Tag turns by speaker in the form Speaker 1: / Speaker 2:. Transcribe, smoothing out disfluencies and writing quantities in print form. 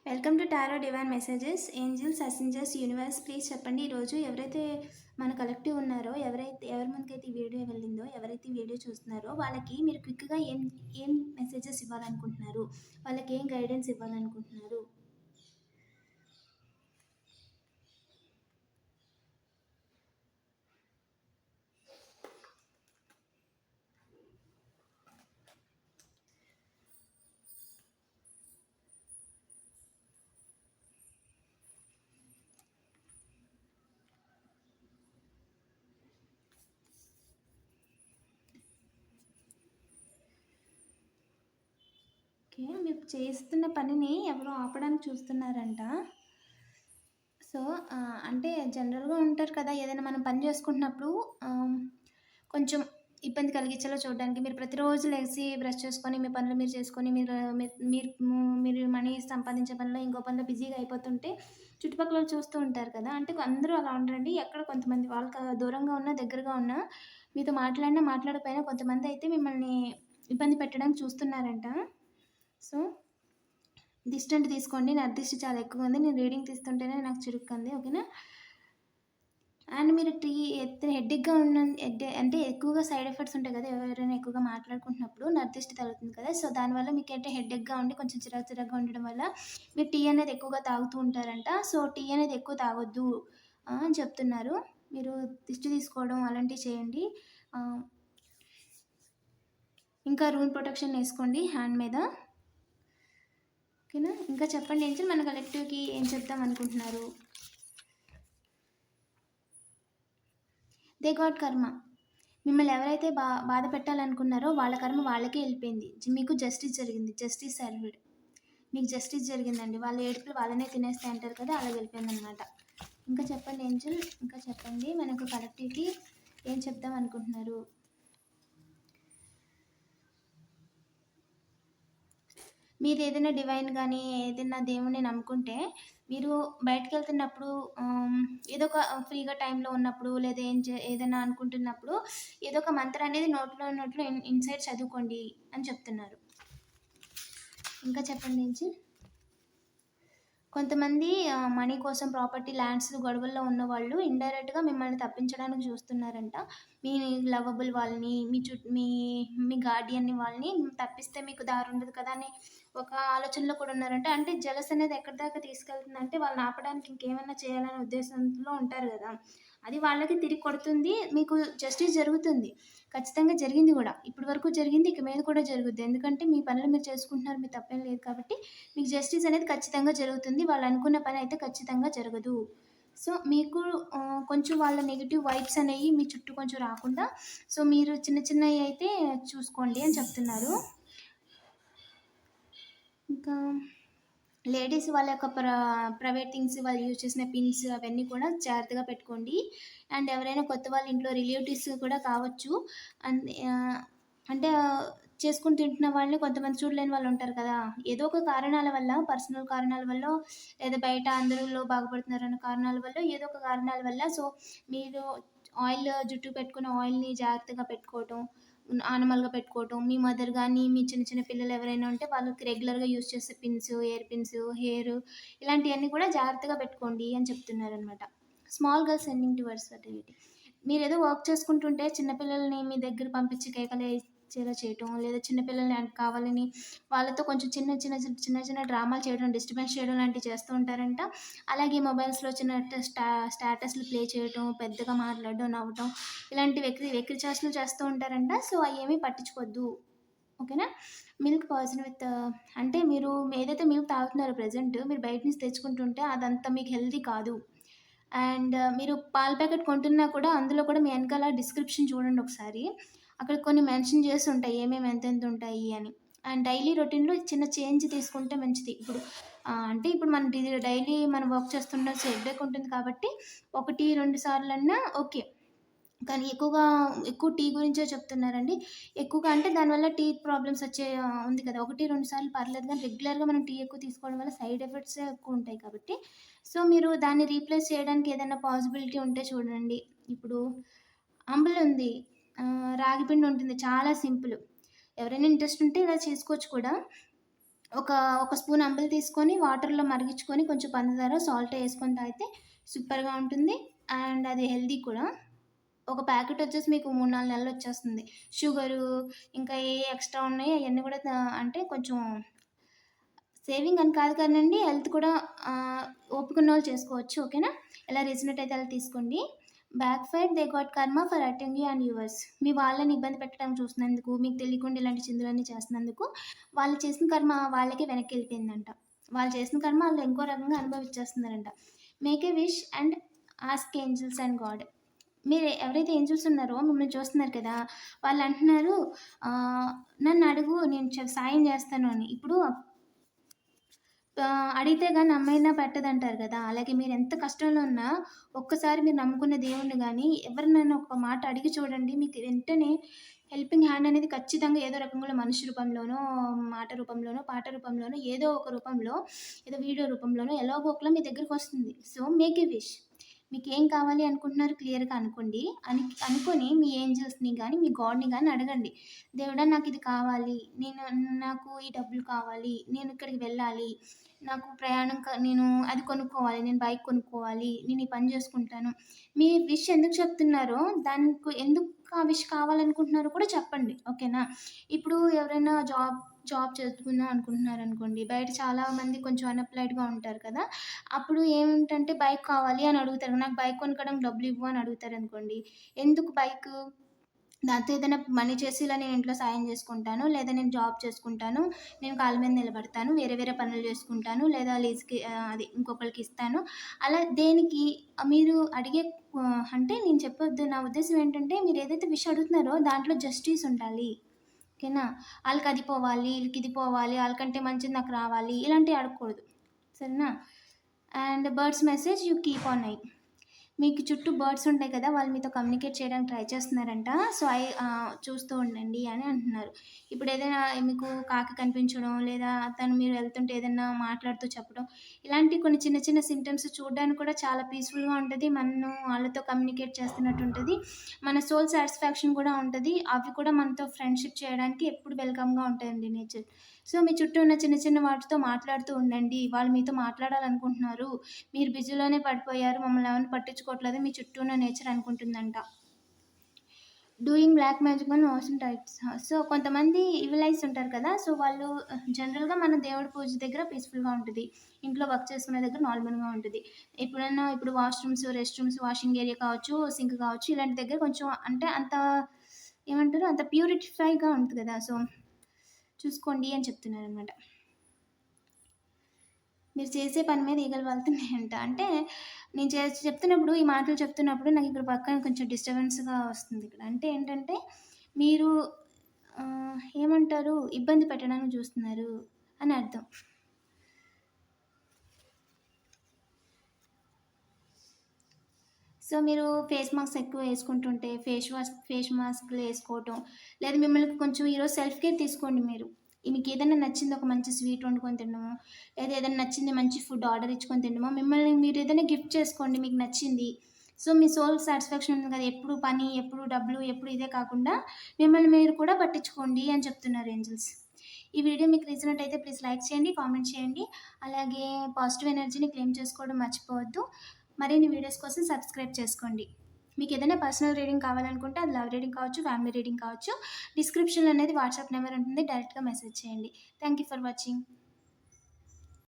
Speaker 1: Welcome to tarot divine messages angels ascenders universe please చెప్పండి. ఈరోజు ఎవరైతే మన కలెక్టివ్ ఉన్నారో, ఎవరి ముందుకైతే ఈ వీడియో వెళ్ళిందో, ఎవరైతే ఈ వీడియో చూస్తున్నారో వాళ్ళకి మీరు క్విక్గా ఏం మెసేజెస్ ఇవ్వాలనుకుంటున్నారు, వాళ్ళకి ఏం గైడెన్స్ ఇవ్వాలనుకుంటున్నారు. ఓకే, మీరు చేస్తున్న పనిని ఎవరో ఆపడానికి చూస్తున్నారంట. సో అంటే జనరల్గా ఉంటారు కదా, ఏదైనా మనం పని చేసుకుంటున్నప్పుడు కొంచెం ఇబ్బంది కలిగించేలా చూడడానికి మీరు ప్రతిరోజు లేచి బ్రష్ చేసుకొని మీ పనులు మీరు చేసుకొని మీరు మనీ సంపాదించే పనిలో ఇంకో పనిలో బిజీగా అయిపోతుంటే చుట్టుపక్కల చూస్తూ ఉంటారు కదా. అంటే అందరూ అలా ఉండరండి, ఎక్కడ కొంతమంది వాళ్ళకి దూరంగా ఉన్నా దగ్గరగా ఉన్నా మీతో మాట్లాడకపోయినా కొంతమంది అయితే మిమ్మల్ని ఇబ్బంది పెట్టడానికి చూస్తున్నారంట. సో డిస్టెంట్ తీసుకోండి, నా దిష్టి చాలా ఎక్కువ ఉంది, నేను రీడింగ్ తీస్తుంటేనే నాకు చురుక్కుంది. ఓకేనా. అండ్ మీరు హెడ్డేక్గా అంటే ఎక్కువగా సైడ్ ఎఫెక్ట్స్ ఉంటాయి కదా, ఎవరైనా ఎక్కువగా మాట్లాడుకుంటున్నప్పుడు నర్దిష్టి తగ్గుతుంది కదా. సో దానివల్ల మీకు అంటే హెడ్డేక్గా ఉండి కొంచెం చిరాకుగా ఉండడం వల్ల మీరు టీ అనేది ఎక్కువగా తాగుతూ ఉంటారంట. సో టీ అనేది ఎక్కువ తాగొద్దు అని చెప్తున్నారు. మీరు దిష్టి తీసుకోవడం అలాంటివి చేయండి. ఇంకా రూమ్ ప్రొటెక్షన్ వేసుకోండి హ్యాండ్ మీద. ఓకేనా. ఇంకా చెప్పండి ఏంటి మన కలెక్టివ్కి ఏం చెప్దాం అనుకుంటున్నారు. దే గాట్ కర్మ. మిమ్మల్ని ఎవరైతే బాధ పెట్టాలనుకున్నారో వాళ్ళ కర్మ వాళ్ళకే వెళ్ళిపోయింది. మీకు జస్టిస్ జరిగింది, జస్టిస్ సర్వ్డ్. మీకు జస్టిస్ జరిగిందండి. వాళ్ళ ఏడుపులు వాళ్ళనే తినేస్తే అంటారు కదా, అలా వెళ్ళిపోయింది అనమాట. ఇంకా చెప్పండి ఏంజల్, ఇంకా చెప్పండి మనకు కలెక్టివ్కి ఏం చెప్దాం అనుకుంటున్నారు. మీరు ఏదైనా డివైన్ కానీ ఏదైనా దేవుణ్ణి నమ్ముకుంటే మీరు బయటకు వెళ్తున్నప్పుడు ఏదో ఒక ఫ్రీగా టైంలో ఉన్నప్పుడు లేదా ఏదైనా అనుకుంటున్నప్పుడు ఏదో ఒక మంత్రం అనేది నోట్లో ఇన్సైడ్ చదువుకోండి అని చెప్తున్నారు. ఇంకా చెప్పండి నుంచి కొంతమంది మనీ కోసం ప్రాపర్టీ ల్యాండ్స్ గొడవల్లో ఉన్నవాళ్ళు ఇండైరెక్ట్గా మిమ్మల్ని తప్పించడానికి చూస్తున్నారంట. మీ లవబుల్ వాళ్ళని మీ గార్డియన్ని వాళ్ళని తప్పిస్తే మీకు దారి ఉండదు కదా అని ఒక ఆలోచనలో కూడా ఉన్నారంట. అంటే జలస్ అనేది ఎక్కడి దాకా తీసుకెళ్తుందంటే వాళ్ళని ఆపడానికి ఇంకేమైనా చేయాలనే ఉద్దేశంలో ఉంటారు కదా, అది వాళ్ళకి తిరిగి కొడుతుంది. మీకు జస్టిస్ జరుగుతుంది, ఖచ్చితంగా జరిగింది కూడా, ఇప్పటి వరకు జరిగింది, ఇక మీద కూడా జరుగుద్ది. ఎందుకంటే మీ పనులు మీరు చేసుకుంటున్నారు, మీ తప్పేం లేదు కాబట్టి మీకు జస్టిస్ అనేది ఖచ్చితంగా జరుగుతుంది. వాళ్ళు అనుకున్న పని అయితే ఖచ్చితంగా జరగదు. సో మీకు కొంచెం వాళ్ళ నెగిటివ్ వైబ్స్ అనేవి మీ చుట్టూ కొంచెం రాకుండా సో మీరు చిన్నవి అయితే చూసుకోండి అని చెప్తున్నారు. ఇంకా లేడీస్ వాళ్ళ యొక్క ప్రైవేట్ థింగ్స్ వాళ్ళు యూజ్ చేసిన పిన్స్ అవన్నీ కూడా జాగ్రత్తగా పెట్టుకోండి. అండ్ ఎవరైనా కొత్త వాళ్ళ ఇంట్లో రిలేటివ్స్ కూడా కావచ్చు. అండ్ అంటే చేసుకుని తింటున్న వాళ్ళని కొంతమంది చూడలేని వాళ్ళు ఉంటారు కదా, ఏదో ఒక కారణాల వల్ల, పర్సనల్ కారణాల వల్ల లేదా బయట అందరిలో బాగుపడుతున్నారు అన్న కారణాల వల్ల, ఏదో ఒక కారణాల వల్ల సో మీరు ఆయిల్ జుట్టు పెట్టుకున్న ఆయిల్ని జాగ్రత్తగా పెట్టుకోవటం, ఆనమల్గా పెట్టుకోవటం, మీ మదర్ కానీ మీ చిన్న పిల్లలు ఎవరైనా ఉంటే వాళ్ళకి రెగ్యులర్గా యూజ్ చేసే పిన్స్, ఇయర్ పిన్స్, హెయిర్ ఇలాంటివన్నీ కూడా జాగ్రత్తగా పెట్టుకోండి అని చెప్తున్నారు అనమాట. Small girls sending towards fertility. మీరు ఏదో వర్క్ చేసుకుంటుంటే చిన్నపిల్లల్ని మీ దగ్గర పంపించి కేకలేచేలా చేయటం, లేదా చిన్నపిల్లల్ని కావాలని వాళ్ళతో కొంచెం చిన్న డ్రామాలు చేయడం, డిస్టర్బెన్స్ చేయడం లాంటివి చేస్తూ ఉంటారంట. అలాగే మొబైల్స్లో చిన్న స్టాటస్లు ప్లే చేయడం, పెద్దగా మాట్లాడడం, నవ్వటం, ఇలాంటి వెక్రి చేష్టలు చేస్తూ ఉంటారంట. సో అవి ఏమీ పట్టించుకోవద్దు. ఓకేనా. మిల్క్ పాయిజన్ విత్ అంటే మీరు ఏదైతే మిల్క్ తాగుతున్నారో ప్రజెంట్ మీరు బయట నుంచి తెచ్చుకుంటుంటే అదంతా మీకు హెల్తీ కాదు. అండ్ మీరు పాల ప్యాకెట్ కొంటున్నా కూడా అందులో కూడా మీ వెనకాల డిస్క్రిప్షన్ చూడండి ఒకసారి, అక్కడ కొన్ని మెన్షన్ చేసి ఉంటాయి ఏమేమి ఎంతెంత ఉంటాయి అని. అండ్ డైలీ రొటీన్లో చిన్న చేంజ్ తీసుకుంటే మంచిది. ఇప్పుడు అంటే ఇప్పుడు మన డైలీ మనం వర్క్ చేస్తుంటే హెడేక్ ఉంటుంది కాబట్టి 1-2 సార్లన్నా ఓకే, కానీ ఎక్కువ టీ గురించే చెప్తున్నారండి. ఎక్కువగా అంటే దానివల్ల టీత్ ప్రాబ్లమ్స్ వచ్చే ఉంది కదా, 1-2 సార్లు పర్లేదు, కానీ రెగ్యులర్గా మనం టీ ఎక్కువ తీసుకోవడం వల్ల సైడ్ ఎఫెక్ట్స్ ఎక్కువ ఉంటాయి కాబట్టి సో మీరు దాన్ని రీప్లేస్ చేయడానికి ఏదైనా పాసిబిలిటీ ఉంటే చూడండి. ఇప్పుడు అంబలి ఉంది, రాగి పిండి ఉంటుంది, చాలా సింపుల్. ఎవరైనా ఇంట్రెస్ట్ ఉంటే ఇలా చేసుకోవచ్చు కూడా. ఒక ఒక స్పూన్ అంబలి తీసుకొని వాటర్‌లో మరిగించుకొని కొంచెం పంచదార, సాల్ట్ ఏసుకొని తాగితే సూపర్‌గా ఉంటుంది. అండ్ అది హెల్తీ కూడా. ఒక ప్యాకెట్ వచ్చేసి మీకు 3, 4 నెలలొచ్చేస్తుంది. షుగరు, ఇంకా ఏ ఎక్స్‌ట్రా ఉన్నాయో అయన్నీ కూడా అంటే కొంచెం సేవింగ్ అని కాదు కానండి, హెల్త్ కూడా ఓపికున్నోళ్ళు చేసుకోవచ్చు. ఓకేనా? ఎలా రీజనట్టయితే అలా తీసుకోండి. Backfire they got karma for hurting you and yours. మీ వాళ్ళని ఇబ్బంది పెట్టడానికి చూసినందుకు, మీకు తెలియకుండా ఇలాంటి చిందులన్నీ చేస్తున్నందుకు, వాళ్ళు చేసిన కర్మ వాళ్ళకే వెనక్కెళ్ళిపోయిందంట. వాళ్ళు చేసిన కర్మ ఆళ్ళు ఇంకో రకంగా అనుభవిచ్చేస్తున్నారంట. Make a wish and ask angels and god. మీరు ఎవరైతే ఏంజెల్స్ ఉన్నారో మిమ్మల్ని చూస్తున్నారు కదా! వాళ్ళంటున్నారు నన్నడుగు నేను సాయం జేస్తాను అని. ఇప్పుడు అడిగితే గాని అమ్మైనా పెట్టదంటారు గదా! అలాగే మీరెంత కష్టంలో ఉన్నా ఒక్కసారి మీరు నమ్ముకున్న దేవుడిని గాని ఎవరినైనా ఒక మాట అడిగి చూడండి. మీకు వెంటనే హెల్పింగ్ హ్యాండ్ అనేది ఖచ్చితంగా ఏదో రకంలో మనిషి రూపంలోనో, మాట రూపంలోనో, పాట రూపంలోనో, ఏదో ఒక రూపంలో, ఏదో వీడియో రూపంలోనో ఎలాగో ఒకలా మీ దగ్గరికొస్తుంది. So, make a wish. మీకేం కావాలి అనుకుంటున్నారో క్లియర్‌గా అనుకోండి. అనుకోని మీ ఏంజెల్స్‌ని గాని, మీ గాడ్‌ని గాని అడగండి. దేవుడా నాకిది కావాలి. నాకు ఈ డబ్బులు కావాలి. నేను ఇక్కడికి వెళ్ళాలి. నాకు ప్రయాణం నేను అది కొనుక్కోవాలి. నేను బైక్ కొనుక్కోవాలి. నేను ఈ పని జేసుకుంటాను. మీ విష్ ఎందుకు చెప్తున్నారో దానికి ఎందుకు ఆ విష్ కావాలనుకుంటున్నారో కూడా చెప్పండి. ఓకేనా? ఇప్పుడు ఎవరైనా జాబ్ జాబ్ చేసుకుందాం అనుకుంటున్నారనుకోండి. బయట చాలా మంది కొంచెం అన్‌ఎంప్లాయిడ్‌గా ఉంటారు కదా! అప్పుడు ఏమిటంటే బైక్ కావాలి అని అడుగుతారు. నాకు బైక్ కొనుక్కోవడానికి డబ్బులివ్వు అని అడుగుతారనుకోండి. ఎందుకు బైకు? దాంతో ఏదైనా మనీ చేసి ఇలా నేను ఇంట్లో సాయం చేసుకుంటాను. లేదా నేను జాబ్ చేసుకుంటాను. నేను కాళ్ళ మీద నిలబడతాను. వేరే వేరే పనులు చేసుకుంటాను. లేదా లీజ్‌కి అది ఇంకొకళ్ళకి ఇస్తాను. అలా దేనికి మీరు అడిగే అంటే నేను నా ఉద్దేశ్యం ఏంటంటే మీరు ఏదైతే విష్ అడుగుతున్నారో దాంట్లో జస్టిస్ ఉండాలి. ఓకేనా? ఆళ్ళకది పోవాలి, ఈళ్ళకిది పోవాలి, ఆళ్ళకంటే మంచిది నాకు రావాలి ఇలాంటివి అడగకూడదు. సరేనా? And birds message you keep on I. మీకు చుట్టూ బర్డ్స్ ఉంటాయి కదా! వాళ్ళు మీతో కమ్యూనికేట్ చేయడానికి ట్రై చేస్తున్నారంట. సో, చూస్తూ ఉండండి అని అంటున్నారు. ఇప్పుడు ఏదైనా మీకు కాకి కనిపించడం, లేదా మీరు వెళ్తుంటే ఏదన్నా మాట్లాడుతూ చెప్పడం, ఇలాంటి కొన్ని చిన్న చిన్న సింప్టమ్స్ చూడడానికి కూడా చాలా పీస్‌ఫుల్‌గా ఉంటది. మనం వాళ్ళతో కమ్యూనికేట్ చేస్తున్నట్టు ఉంటది. మన సోల్ సాటిస్ఫాక్షన్ కూడా ఉంటది. అవి కూడా మనతో ఫ్రెండ్‌షిప్ చేయడానికి ఎప్పుడు వెల్కమ్‌గా ఉంటాయండి నేచర్. సో, మీ చుట్టూ ఉన్న చిన్న చిన్న వాటితో మాట్లాడుతూ ఉండండి. వాళ్ళు మీతో మాట్లాడాలనుకుంటున్నారు. మీరు బిజీలోనే పడిపోయారు. మమ్మల్ని ఎవరిని పట్టించుకోవట్లేదు. మీ చుట్టూ ఉన్న నేచర్ అనుకుంటుందంట. డూయింగ్ బ్లాక్ మ్యాజిక్ అని మోషన్ టైప్స్. సో, కొంతమంది ఈవిల్ ఐస్ ఉంటారు కదా! సో, వాళ్ళు జనరల్‌గా మన దేవుడి పూజ దగ్గర పీస్‌ఫుల్‌గా ఉంటది. ఇంట్లో వర్క్ చేసుకునే దగ్గర నార్మల్‌గా ఉంటది. ఇప్పుడు washrooms, rest rooms, washing area కావచ్చు, సింక్ కావచ్చు, ఇలాంటి దగ్గర కొంచెం అంటే అంత ఏమంటారు? అంత ప్యూరిఫైగా ఉంటది కదా! సో, చూసుకోండి అని చెప్తున్నారనమాట. మీరు చేసే పని మీద ఈగలు వాలుతున్నాయంట. అంటే నేను చెప్తున్నప్పుడు ఈ మాటలు చెప్తున్నప్పుడు నాకిక్కడ పక్కన కొంచెం డిస్టర్బెన్స్‌గా వస్తుందిక్కడ. అంటే ఏంటంటే మీరు ఏమంటారు ఇబ్బంది పెట్టడానికి చూస్తున్నారు అని అర్థం. సో, మీరు ఫేస్ మాస్క్ ఎక్కువ యేసుకుంటుంటే ఫేస్ మాస్క్‌లు యేసుకోవటం, లేదా మిమ్మల్ని కొంచెం ఈరోజు సెల్ఫ్ కేర్ తీసుకోండి మీరు. మీకేదైనా నచ్చింది ఒక మంచి స్వీట్ వండుకొని తినడమో, లేదా ఏదైనా నచ్చింది మంచి ఫుడ్ ఆర్డర్ ఇచ్చుకొని తినడమో, మిమ్మల్ని మీరు ఏదైనా గిఫ్ట్ చేసుకోండి మీకు నచ్చింది. సో, మీ సోల్ సాటిస్ఫాక్షన్ ఉంటుంది కదా! ఎప్పుడు పని, ఎప్పుడు డబ్బులు, ఎప్పుడు ఇదే కాకుండా మిమ్మల్ని మీరు కూడా పట్టించుకోండి అని చెప్తున్నారు ఏంజెల్స్. ఈ వీడియో మీకు నచ్చినట్టయితే ప్లీజ్ లైక్ చేయండి, కామెంట్ చేయండి. అలాగే పాజిటివ్ ఎనర్జీని క్లెయిమ్ చేసుకోవడం మర్చిపోవద్దు. మరిన్ని వీడియోస్ కోసం సబ్స్క్రైబ్ చేసుకోండి. మీకేదైనా పర్సనల్ రీడింగ్ కావాలనుకుంటే అది లవ్ రీడింగ్ కావచ్చు, ఫ్యామిలీ రీడింగ్ కావచ్చు. డిస్క్రిప్షన్‌లో అనేది వాట్సాప్ నెంబర్ ఉంటుంది. డైరెక్ట్‌గా మెసేజ్ చేయండి. Thank you for watching.